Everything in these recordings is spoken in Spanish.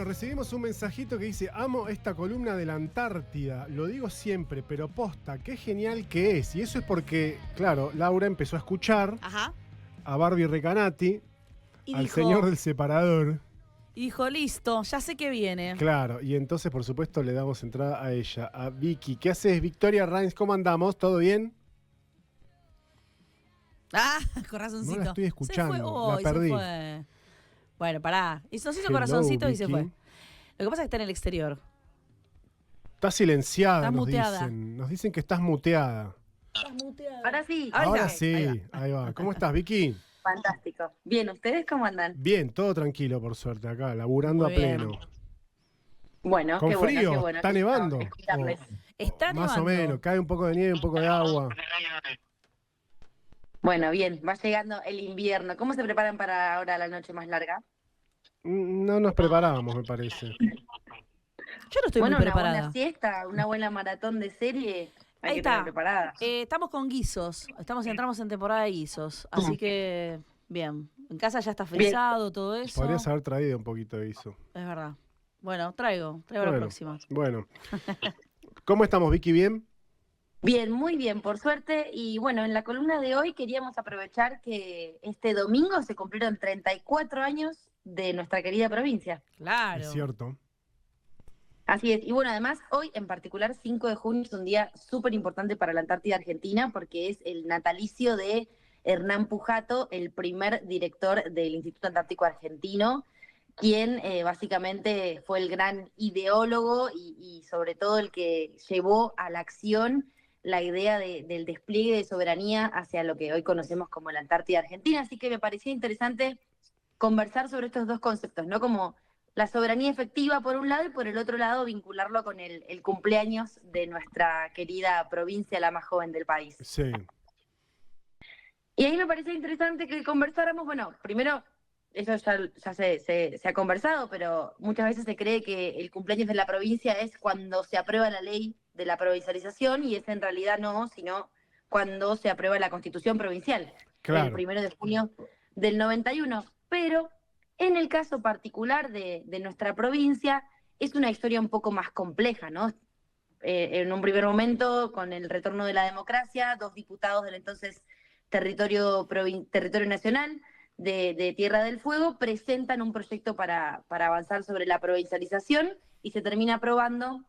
Recibimos un mensajito que dice: amo esta columna de la Antártida, lo digo siempre, pero posta, qué genial que es. Y eso es porque, claro, Laura empezó a escuchar a Barbie Recanati, y al dijo, señor del separador. Y dijo, listo, ya sé que viene. Claro, y entonces por supuesto le damos entrada a ella, a Vicky. ¿Qué haces, Victoria Rains? ¿Cómo andamos? ¿Todo bien? Ah, corazoncito. No la estoy escuchando, Se fue, la perdí. se fue. Bueno, pará. Y nos hizo Hello, corazoncito y Vicky. se fue. Lo que pasa es que está en el exterior. Está silenciada, Está nos muteada. dicen. Nos dicen que estás muteada. Estás muteada. Ahora sí. Ahora está. sí, ahí va. ¿Cómo estás, Vicky? Fantástico. Bien, ¿ustedes cómo andan? Bien, todo tranquilo por suerte acá, laburando Muy a bien. pleno. Bueno, ¿Con qué frío? bueno, qué bueno. ¿Está qué lindo nevando? escucharles. Está Más o nevando. menos, cae un poco de nieve, un poco de agua. Bueno, bien, va llegando el invierno. ¿Cómo se preparan para ahora la noche más larga? No nos preparábamos, me parece. Yo no estoy Bueno, muy una buena preparada. siesta, una buena maratón de serie, hay Ahí que tener está. preparada. Estamos con guisos. Entramos en temporada de guisos. Así que, bien. En casa ya está Bien. frisado, todo eso. Podrías haber traído un poquito de eso. Es verdad. Bueno, traigo la próxima. Bueno. ¿Cómo estamos, Vicky? ¿Bien? Bien, muy bien, por suerte. Y bueno, en la columna de hoy queríamos aprovechar que este domingo se cumplieron 34 años de nuestra querida provincia. Claro. Es cierto. Así es. Y bueno, además, hoy en particular, 5 de junio, es un día súper importante para la Antártida Argentina porque es el natalicio de Hernán Pujato, el primer director del Instituto Antártico Argentino, quien básicamente fue el gran ideólogo y sobre todo el que llevó a la acción la idea del despliegue de soberanía hacia lo que hoy conocemos como la Antártida Argentina. Así que me parecía interesante conversar sobre estos dos conceptos, ¿no? Como la soberanía efectiva por un lado y por el otro lado vincularlo con el cumpleaños de nuestra querida provincia, la más joven del país. Sí. Y ahí me parecía interesante que conversáramos, bueno, primero, eso ya se ha conversado, pero muchas veces se cree que el cumpleaños de la provincia es cuando se aprueba la ley de la provincialización y es en realidad no, sino cuando se aprueba la Constitución provincial, Claro. el 1 de junio del 91. Pero en el caso particular de nuestra provincia es una historia un poco más compleja, ¿no? En un primer momento, con el retorno de la democracia, 2 diputados del entonces territorio nacional de Tierra del Fuego presentan un proyecto para avanzar sobre la provincialización y se termina aprobando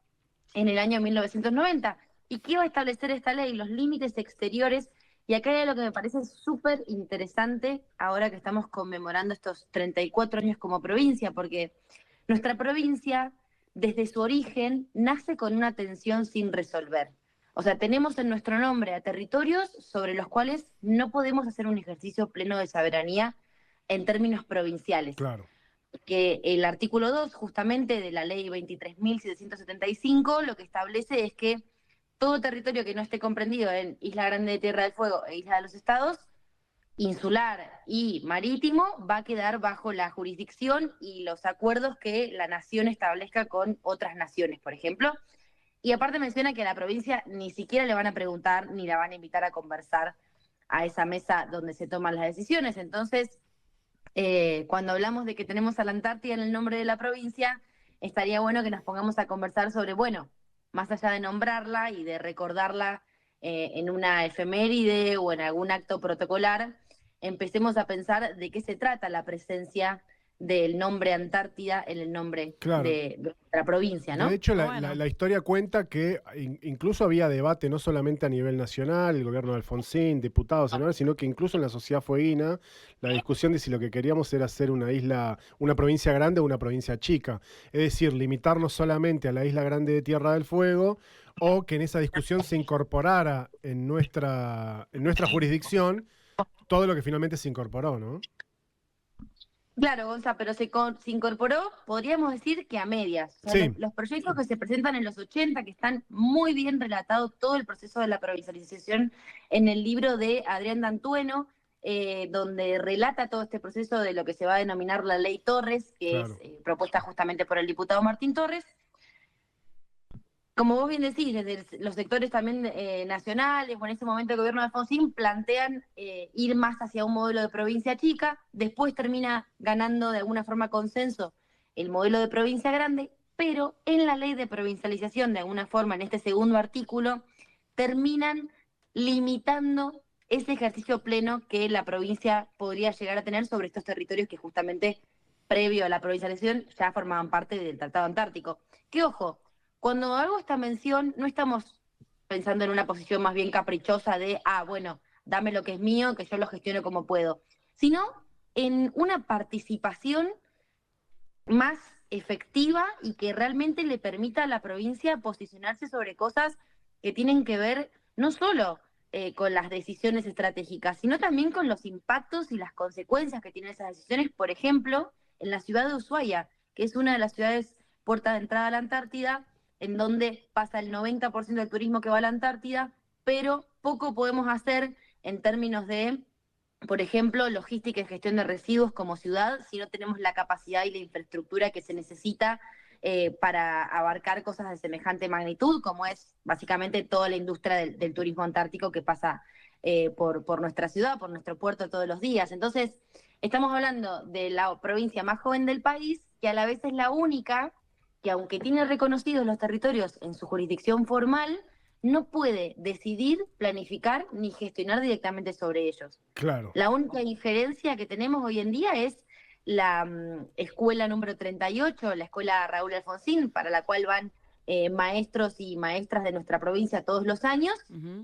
en el año 1990. ¿Y qué va a establecer esta ley? Los límites exteriores. Y acá hay algo que me parece súper interesante ahora que estamos conmemorando estos 34 años como provincia, porque nuestra provincia, desde su origen, nace con una tensión sin resolver. O sea, tenemos en nuestro nombre a territorios sobre los cuales no podemos hacer un ejercicio pleno de soberanía en términos provinciales. Claro. Que el artículo 2, justamente, de la ley 23.775, lo que establece es que todo territorio que no esté comprendido en Isla Grande de Tierra del Fuego e Isla de los Estados, insular y marítimo, va a quedar bajo la jurisdicción y los acuerdos que la nación establezca con otras naciones, por ejemplo. Y aparte menciona que a la provincia ni siquiera le van a preguntar ni la van a invitar a conversar a esa mesa donde se toman las decisiones. Entonces, cuando hablamos de que tenemos a la Antártida en el nombre de la provincia, estaría bueno que nos pongamos a conversar sobre, bueno, más allá de nombrarla y de recordarla en una efeméride o en algún acto protocolar, empecemos a pensar de qué se trata la presencia del nombre Antártida en el nombre Claro. de nuestra provincia, ¿no? De hecho, Bueno. la historia cuenta que incluso había debate no solamente a nivel nacional, el gobierno de Alfonsín, diputados, senadores, sino que incluso en la sociedad fueguina, la discusión de si lo que queríamos era hacer una isla, una provincia grande o una provincia chica. Es decir, limitarnos solamente a la isla grande de Tierra del Fuego, o que en esa discusión se incorporara en nuestra jurisdicción todo lo que finalmente se incorporó, ¿no? Claro, Gonza, pero se incorporó, podríamos decir que a medias. O sea, Sí. los proyectos que se presentan en los 80, que están muy bien relatados todo el proceso de la provincialización en el libro de Adrián Dantueno, donde relata todo este proceso de lo que se va a denominar la Ley Torres, que Claro. es propuesta justamente por el diputado Martín Torres. Como vos bien decís, desde los sectores también nacionales, o en ese momento el gobierno de Alfonsín plantean ir más hacia un modelo de provincia chica, después termina ganando de alguna forma consenso el modelo de provincia grande, pero en la ley de provincialización, de alguna forma, en este segundo artículo, terminan limitando ese ejercicio pleno que la provincia podría llegar a tener sobre estos territorios que justamente previo a la provincialización ya formaban parte del Tratado Antártico. Que ojo, cuando hago esta mención no estamos pensando en una posición más bien caprichosa de, bueno, dame lo que es mío, que yo lo gestiono como puedo, sino en una participación más efectiva y que realmente le permita a la provincia posicionarse sobre cosas que tienen que ver no solo con las decisiones estratégicas, sino también con los impactos y las consecuencias que tienen esas decisiones, por ejemplo, en la ciudad de Ushuaia, que es una de las ciudades puerta de entrada a la Antártida, en donde pasa el 90% del turismo que va a la Antártida, pero poco podemos hacer en términos de, por ejemplo, logística y gestión de residuos como ciudad, si no tenemos la capacidad y la infraestructura que se necesita para abarcar cosas de semejante magnitud, como es básicamente toda la industria del turismo antártico que pasa por nuestra ciudad, por nuestro puerto todos los días. Entonces, estamos hablando de la provincia más joven del país, que a la vez es la única que, aunque tiene reconocidos los territorios en su jurisdicción formal, no puede decidir, planificar ni gestionar directamente sobre ellos. Claro. La única injerencia que tenemos hoy en día es la escuela número 38, la escuela Raúl Alfonsín, para la cual van maestros y maestras de nuestra provincia todos los años,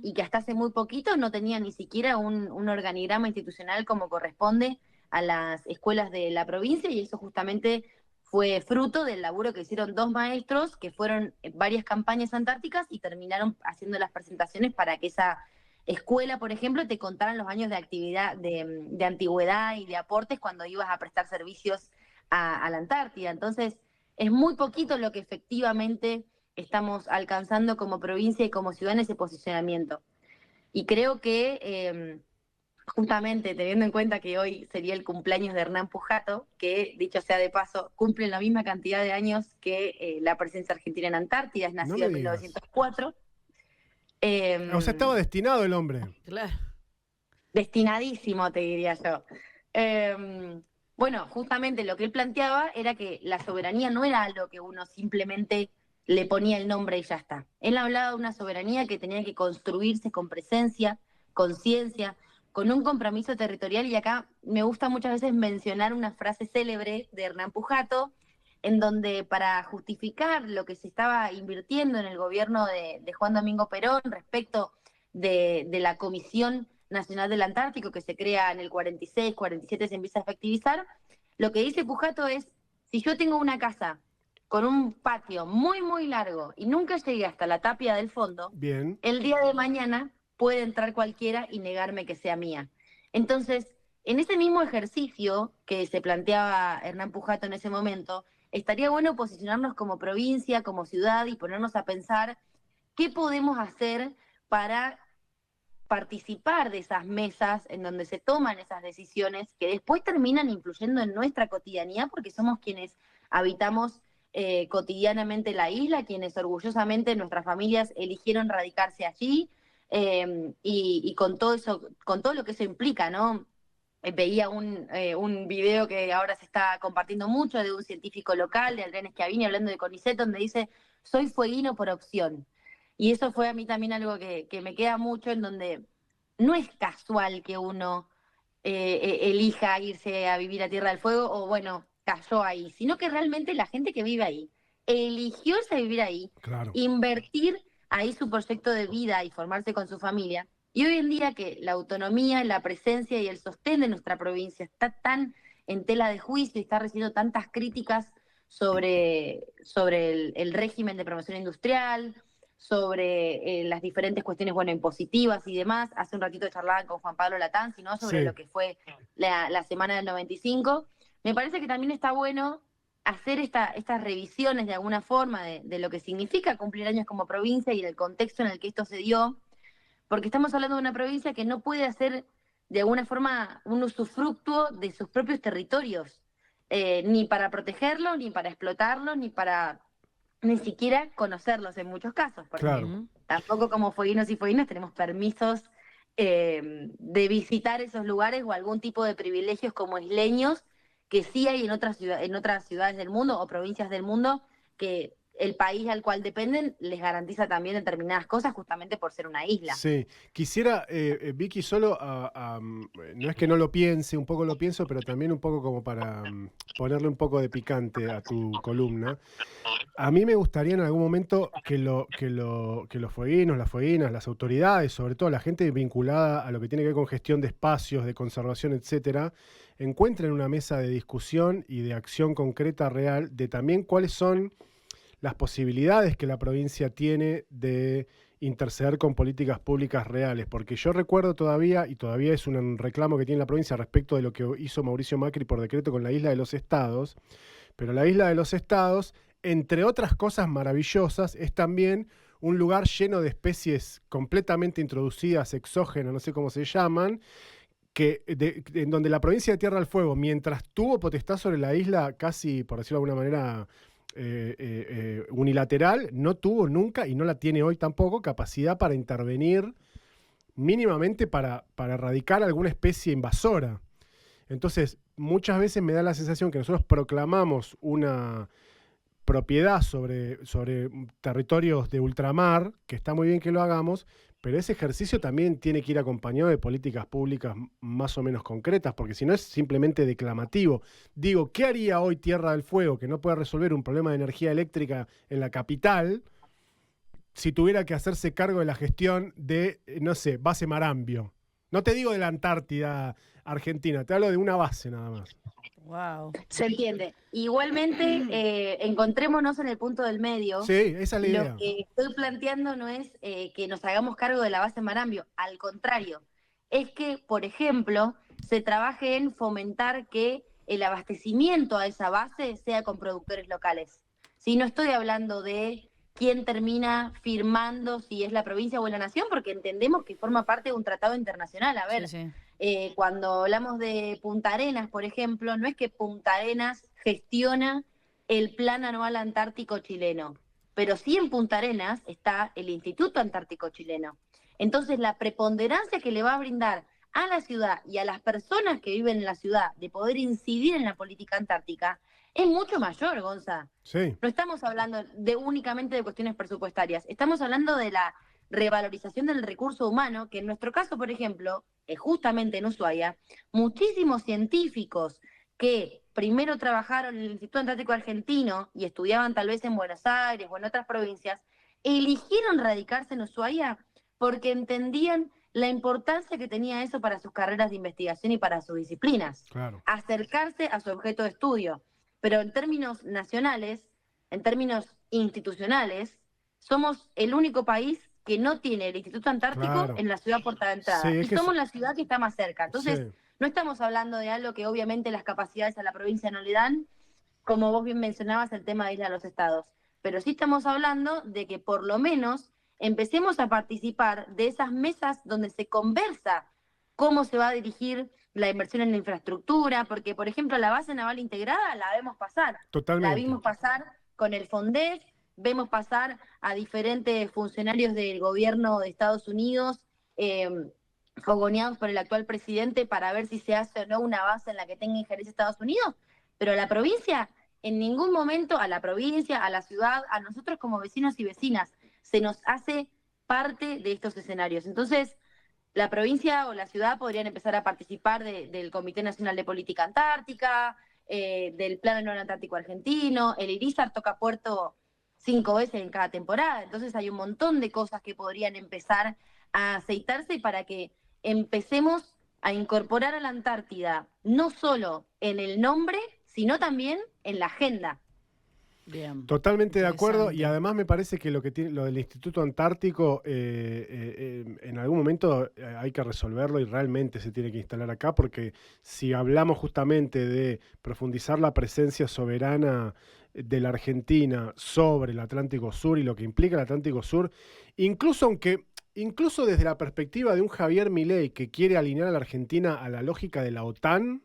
y que hasta hace muy poquito no tenía ni siquiera un organigrama institucional como corresponde a las escuelas de la provincia, y eso justamente fue fruto del laburo que hicieron 2 maestros que fueron en varias campañas antárticas y terminaron haciendo las presentaciones para que esa escuela, por ejemplo, te contaran los años de actividad, de antigüedad y de aportes cuando ibas a prestar servicios a la Antártida. Entonces, es muy poquito lo que efectivamente estamos alcanzando como provincia y como ciudad en ese posicionamiento. Y creo que justamente teniendo en cuenta que hoy sería el cumpleaños de Hernán Pujato, que dicho sea de paso, cumple la misma cantidad de años que la presencia argentina en Antártida, es No nacido me en digas. 1904. O sea, estaba destinado el hombre. Claro. Destinadísimo, te diría yo. Bueno, justamente lo que él planteaba era que la soberanía no era algo que uno simplemente le ponía el nombre y ya está. Él hablaba de una soberanía que tenía que construirse con presencia, con ciencia, con un compromiso territorial, y acá me gusta muchas veces mencionar una frase célebre de Hernán Pujato, en donde para justificar lo que se estaba invirtiendo en el gobierno de Juan Domingo Perón respecto de la Comisión Nacional del Antártico, que se crea en el 46, 47, se empieza a efectivizar, lo que dice Pujato es, si yo tengo una casa con un patio muy, muy largo y nunca llegué hasta la tapia del fondo, Bien. el día de mañana puede entrar cualquiera y negarme que sea mía. Entonces, en ese mismo ejercicio que se planteaba Hernán Pujato en ese momento, estaría bueno posicionarnos como provincia, como ciudad, y ponernos a pensar qué podemos hacer para participar de esas mesas en donde se toman esas decisiones que después terminan influyendo en nuestra cotidianidad, porque somos quienes habitamos cotidianamente la isla, quienes orgullosamente nuestras familias eligieron radicarse allí, y con todo eso, con todo lo que eso implica, ¿no? Veía un video que ahora se está compartiendo mucho de un científico local, de Adrián Schiavini, hablando de CONICET, donde dice, soy fueguino por opción. Y eso fue a mí también algo que me queda mucho, en donde no es casual que uno elija irse a vivir a Tierra del Fuego o, bueno, cayó ahí, sino que realmente la gente que vive ahí eligió irse a vivir ahí, Claro. invertir ahí su proyecto de vida y formarse con su familia. Y hoy en día que la autonomía, la presencia y el sostén de nuestra provincia está tan en tela de juicio y está recibiendo tantas críticas sobre el régimen de promoción industrial, sobre las diferentes cuestiones, bueno, impositivas y demás. Hace un ratito charlaban con Juan Pablo Latanzi, ¿no? Sobre Sí. lo que fue la semana del 95. Me parece que también está bueno hacer estas revisiones de alguna forma de lo que significa cumplir años como provincia y el contexto en el que esto se dio, porque estamos hablando de una provincia que no puede hacer de alguna forma un usufructuo de sus propios territorios, ni para protegerlos, ni para explotarlos, ni siquiera conocerlos en muchos casos, porque Claro. tampoco como fueguinos y fueguinas tenemos permisos de visitar esos lugares o algún tipo de privilegios como isleños que sí hay en otras ciudades del mundo o provincias del mundo, que el país al cual dependen les garantiza también determinadas cosas justamente por ser una isla. Sí, quisiera, Vicky, solo, no es que no lo piense, un poco lo pienso, pero también un poco como para ponerle un poco de picante a tu columna. A mí me gustaría en algún momento que los fueguinos, las fueguinas, las autoridades, sobre todo la gente vinculada a lo que tiene que ver con gestión de espacios, de conservación, etcétera, encuentren una mesa de discusión y de acción concreta real de también cuáles son las posibilidades que la provincia tiene de interceder con políticas públicas reales, porque yo recuerdo todavía, y todavía es un reclamo que tiene la provincia respecto de lo que hizo Mauricio Macri por decreto con la Isla de los Estados, pero la Isla de los Estados, entre otras cosas maravillosas, es también un lugar lleno de especies completamente introducidas, exógenas, no sé cómo se llaman, en donde la provincia de Tierra del Fuego, mientras tuvo potestad sobre la isla, casi, por decirlo de alguna manera, unilateral, no tuvo nunca, y no la tiene hoy tampoco, capacidad para intervenir mínimamente para erradicar alguna especie invasora. Entonces, muchas veces me da la sensación que nosotros proclamamos una propiedad sobre territorios de ultramar, que está muy bien que lo hagamos, pero ese ejercicio también tiene que ir acompañado de políticas públicas más o menos concretas, porque si no es simplemente declamativo. Digo, ¿qué haría hoy Tierra del Fuego, que no puede resolver un problema de energía eléctrica en la capital, si tuviera que hacerse cargo de la gestión de, no sé, base Marambio? No te digo de la Antártida Argentina, te hablo de una base nada más. Wow. Se entiende. Igualmente, encontrémonos en el punto del medio. Sí, esa es la idea. Lo que estoy planteando no es que nos hagamos cargo de la base Marambio, al contrario, es que, por ejemplo, se trabaje en fomentar que el abastecimiento a esa base sea con productores locales. Si no estoy hablando de quién termina firmando, si es la provincia o la nación, porque entendemos que forma parte de un tratado internacional. A ver, Sí. cuando hablamos de Punta Arenas, por ejemplo, no es que Punta Arenas gestiona el Plan Anual Antártico Chileno, pero sí en Punta Arenas está el Instituto Antártico Chileno. Entonces, la preponderancia que le va a brindar a la ciudad y a las personas que viven en la ciudad de poder incidir en la política antártica es mucho mayor, Gonza. Sí. No estamos hablando únicamente de cuestiones presupuestarias, estamos hablando de la revalorización del recurso humano, que en nuestro caso, por ejemplo, justamente en Ushuaia, muchísimos científicos que primero trabajaron en el Instituto Antártico Argentino y estudiaban tal vez en Buenos Aires o en otras provincias, eligieron radicarse en Ushuaia porque entendían la importancia que tenía eso para sus carreras de investigación y para sus disciplinas. Claro. Acercarse a su objeto de estudio. Pero en términos nacionales, en términos institucionales, somos el único país que no tiene el Instituto Antártico Claro. en la ciudad Puerta de Entrada. Sí, y es que somos la ciudad que está más cerca. Entonces, sí. no estamos hablando de algo que obviamente las capacidades a la provincia no le dan, como vos bien mencionabas, el tema de Isla de los Estados. Pero sí estamos hablando de que por lo menos empecemos a participar de esas mesas donde se conversa cómo se va a dirigir la inversión en la infraestructura, porque, por ejemplo, la base naval integrada la vemos pasar. Totalmente. La vimos pasar con el FONDEF, vemos pasar a diferentes funcionarios del gobierno de Estados Unidos, fogoneados por el actual presidente para ver si se hace o no una base en la que tenga injerencia Estados Unidos, pero a la provincia, en ningún momento, a la provincia, a la ciudad, a nosotros como vecinos y vecinas, se nos hace parte de estos escenarios. Entonces, la provincia o la ciudad podrían empezar a participar del Comité Nacional de Política Antártica, del Plan Anual Antártico Argentino. El IRISAR toca puerto 5 veces en cada temporada, entonces hay un montón de cosas que podrían empezar a aceitarse para que empecemos a incorporar a la Antártida, no solo en el nombre, sino también en la agenda. Bien. Totalmente de acuerdo, y Interesante. además me parece que lo del Instituto Antártico en algún momento hay que resolverlo y realmente se tiene que instalar acá, porque si hablamos justamente de profundizar la presencia soberana de la Argentina sobre el Atlántico Sur y lo que implica el Atlántico Sur, incluso desde la perspectiva de un Javier Milei que quiere alinear a la Argentina a la lógica de la OTAN,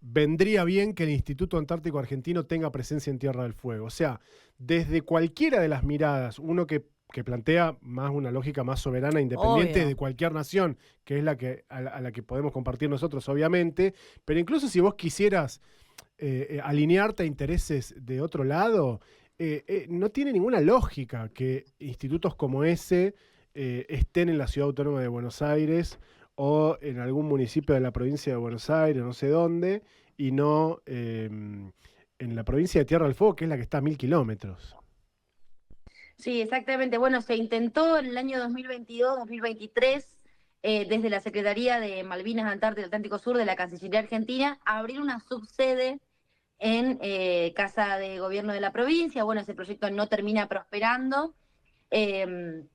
vendría bien que el Instituto Antártico Argentino tenga presencia en Tierra del Fuego. O sea, desde cualquiera de las miradas, uno que que plantea más una lógica más soberana, independiente Obvio. de cualquier nación, que es la que a la que podemos compartir nosotros, obviamente. Pero incluso si vos quisieras alinearte a intereses de otro lado, no tiene ninguna lógica que institutos como ese estén en la Ciudad Autónoma de Buenos Aires o en algún municipio de la provincia de Buenos Aires, no sé dónde, y no en la provincia de Tierra del Fuego, que es la que está a 1000 kilómetros. Sí, exactamente. Bueno, se intentó en el año 2022, 2023, desde la Secretaría de Malvinas, Antártida y Atlántico Sur de la Cancillería Argentina, abrir una subsede en Casa de Gobierno de la provincia. Bueno, ese proyecto no termina prosperando, eh,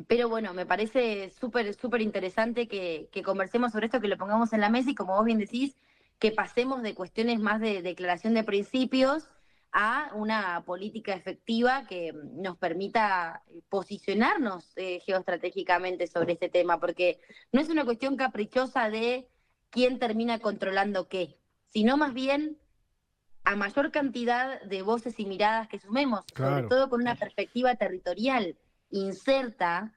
pero bueno, me parece súper interesante que conversemos sobre esto, que lo pongamos en la mesa y como vos bien decís, que pasemos de cuestiones más de declaración de principios a una política efectiva que nos permita posicionarnos geoestratégicamente sobre este tema, porque no es una cuestión caprichosa de quién termina controlando qué, sino más bien a mayor cantidad de voces y miradas que sumemos, sobre Claro, todo con una perspectiva territorial inserta,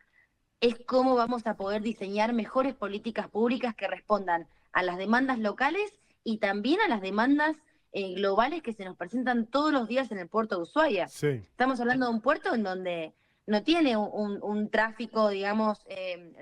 es cómo vamos a poder diseñar mejores políticas públicas que respondan a las demandas locales y también a las demandas globales que se nos presentan todos los días en el puerto de Ushuaia. sí, Estamos hablando de un puerto en donde no tiene un tráfico, digamos,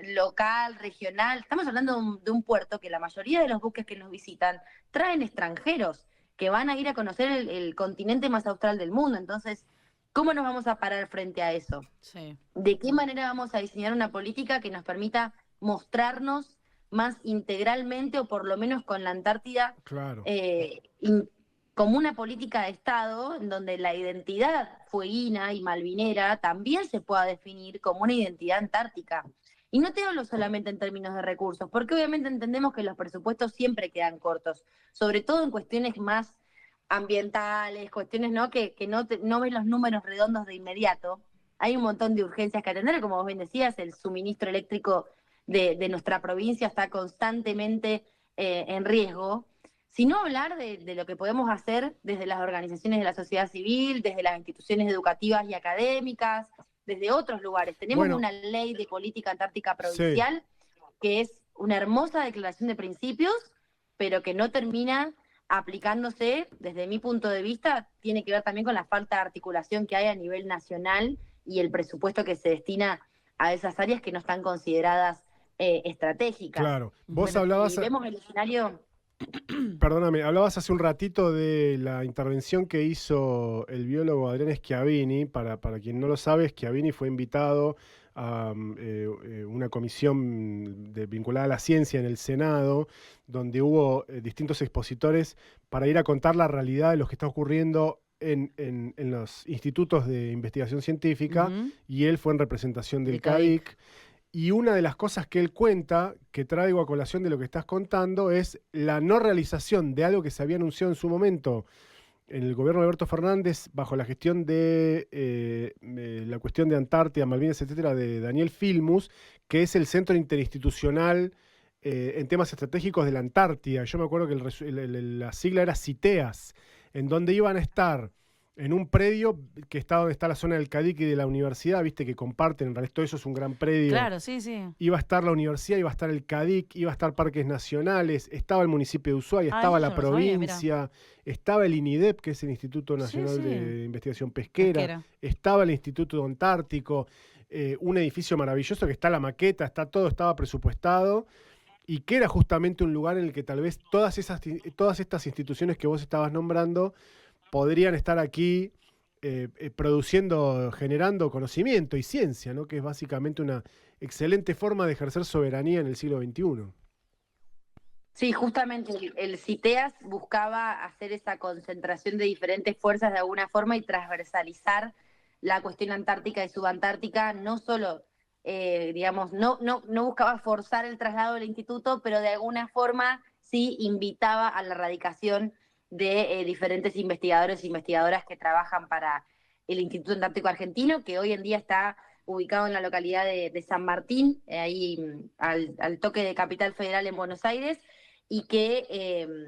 local, regional. Estamos hablando de un puerto que la mayoría de los buques que nos visitan traen extranjeros que van a ir a conocer el continente más austral del mundo. Entonces, ¿cómo nos vamos a parar frente a eso? Sí. ¿De qué manera vamos a diseñar una política que nos permita mostrarnos más integralmente o por lo menos con la Antártida claro. como una política de Estado en donde la identidad fueguina y malvinera también se pueda definir como una identidad antártica? Y no te hablo solamente en términos de recursos, porque obviamente entendemos que los presupuestos siempre quedan cortos, sobre todo en cuestiones más ambientales, cuestiones ¿no? que no ves los números redondos de inmediato. Hay un montón de urgencias que atender, como vos bien decías, el suministro eléctrico de nuestra provincia está constantemente en riesgo, sino hablar de lo que podemos hacer desde las organizaciones de la sociedad civil, desde las instituciones educativas y académicas, desde otros lugares. Tenemos Bueno, una ley de política antártica sí. provincial que es una hermosa declaración de principios, pero que no termina aplicándose, desde mi punto de vista, tiene que ver también con la falta de articulación que hay a nivel nacional y el presupuesto que se destina a esas áreas que no están consideradas estratégicas. Claro. Vos Pero si hablabas, vemos el escenario, perdóname, hablabas hace un ratito de la intervención que hizo el biólogo Adrián Schiavini. Para quien no lo sabe, Schiavini fue invitado a una comisión vinculada a la ciencia en el Senado, donde hubo distintos expositores para ir a contar la realidad de lo que está ocurriendo en los institutos de investigación científica, Ujú. y él fue en representación del De CADIC. CADIC. Y una de las cosas que él cuenta, que traigo a colación de lo que estás contando, es la no realización de algo que se había anunciado en su momento en el gobierno de Alberto Fernández, bajo la gestión de la cuestión de Antártida, Malvinas, etcétera, de Daniel Filmus, que es el Centro Interinstitucional en temas estratégicos de la Antártida. Yo me acuerdo que la sigla era CITEAS, en donde iban a estar en un predio que está donde está la zona del CADIC y de la universidad, viste que comparten, en realidad todo eso es un gran predio. Claro, sí, sí. Iba a estar la universidad, iba a estar el CADIC, iba a estar parques nacionales, estaba el municipio de Ushuaia, Ah, estaba eso la yo no lo sabía, mirá. provincia, estaba el INIDEP, que es el Instituto Sí, Nacional sí. de Investigación Pesquera, Pesquera. estaba el Instituto Antártico, un edificio maravilloso que está la maqueta, está todo, estaba presupuestado, y que era justamente un lugar en el que tal vez todas estas instituciones que vos estabas nombrando podrían estar aquí produciendo, generando conocimiento y ciencia, ¿no? Que es básicamente una excelente forma de ejercer soberanía en el siglo XXI. sí, justamente el CITEAS buscaba hacer esa concentración de diferentes fuerzas de alguna forma y transversalizar la cuestión antártica y subantártica, no solo, digamos, no buscaba forzar el traslado del instituto, pero de alguna forma sí invitaba a la radicación de diferentes investigadores e investigadoras que trabajan para el Instituto Antártico Argentino, que hoy en día está ubicado en la localidad de San Martín, ahí al toque de Capital Federal en Buenos Aires, y que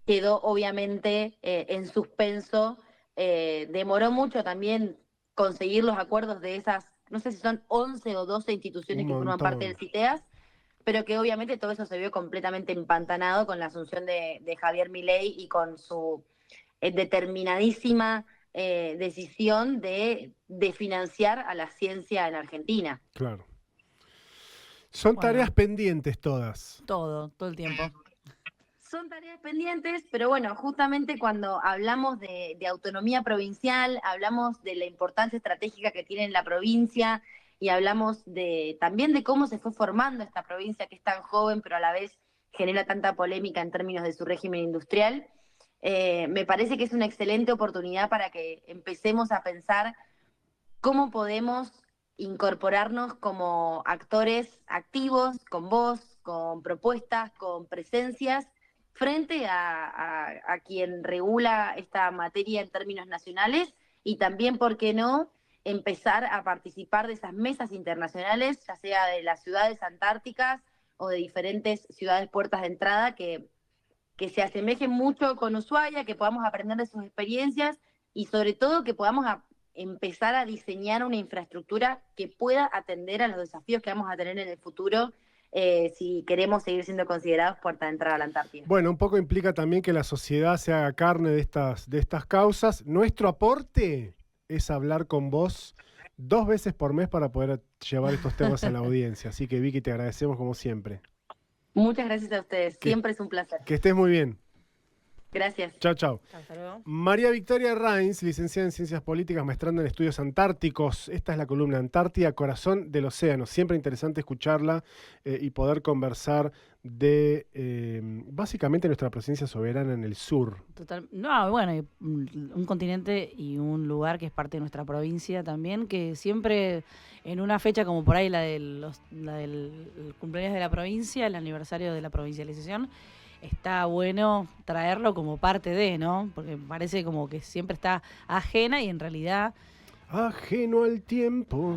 quedó obviamente en suspenso. Demoró mucho también conseguir los acuerdos de esas no sé si son 11 o 12 instituciones Un que forman parte del montón. CITEAS, pero que obviamente todo eso se vio completamente empantanado con la asunción de Javier Milei y con su determinadísima decisión de financiar a la ciencia en Argentina. Claro. Son tareas Bueno, pendientes todas. todo el tiempo. Son tareas pendientes, pero bueno, justamente cuando hablamos de autonomía provincial, hablamos de la importancia estratégica que tiene la provincia y hablamos también de cómo se fue formando esta provincia que es tan joven, pero a la vez genera tanta polémica en términos de su régimen industrial. Me parece que es una excelente oportunidad para que empecemos a pensar cómo podemos incorporarnos como actores activos, con voz, con propuestas, con presencias, frente a quien regula esta materia en términos nacionales y también, ¿por qué no?, empezar a participar de esas mesas internacionales, ya sea de las ciudades antárticas o de diferentes ciudades puertas de entrada que se asemejen mucho con Ushuaia, que podamos aprender de sus experiencias y sobre todo que podamos empezar a diseñar una infraestructura que pueda atender a los desafíos que vamos a tener en el futuro si queremos seguir siendo considerados puerta de entrada a la Antártida. Bueno, un poco implica también que la sociedad se haga carne de estas causas. Nuestro aporte es hablar con vos 2 veces por mes para poder llevar estos temas a la audiencia. Así que, Vicky, te agradecemos como siempre. Muchas gracias a ustedes, Que- siempre es un placer. Que estés muy bien. Gracias. Chao, chao. Hasta luego. María Victoria Rains, licenciada en Ciencias Políticas, maestrando en Estudios Antárticos. Esta es la columna Antártida, Corazón del Océano. Siempre interesante escucharla y poder conversar de básicamente nuestra presencia soberana en el sur. Total, no, bueno, y un continente y un lugar que es parte de nuestra provincia también, que siempre en una fecha como por ahí la del cumpleaños de la provincia, el aniversario de la provincialización, está bueno traerlo como parte de, ¿no? Porque parece como que siempre está ajena y en realidad Ajeno al tiempo.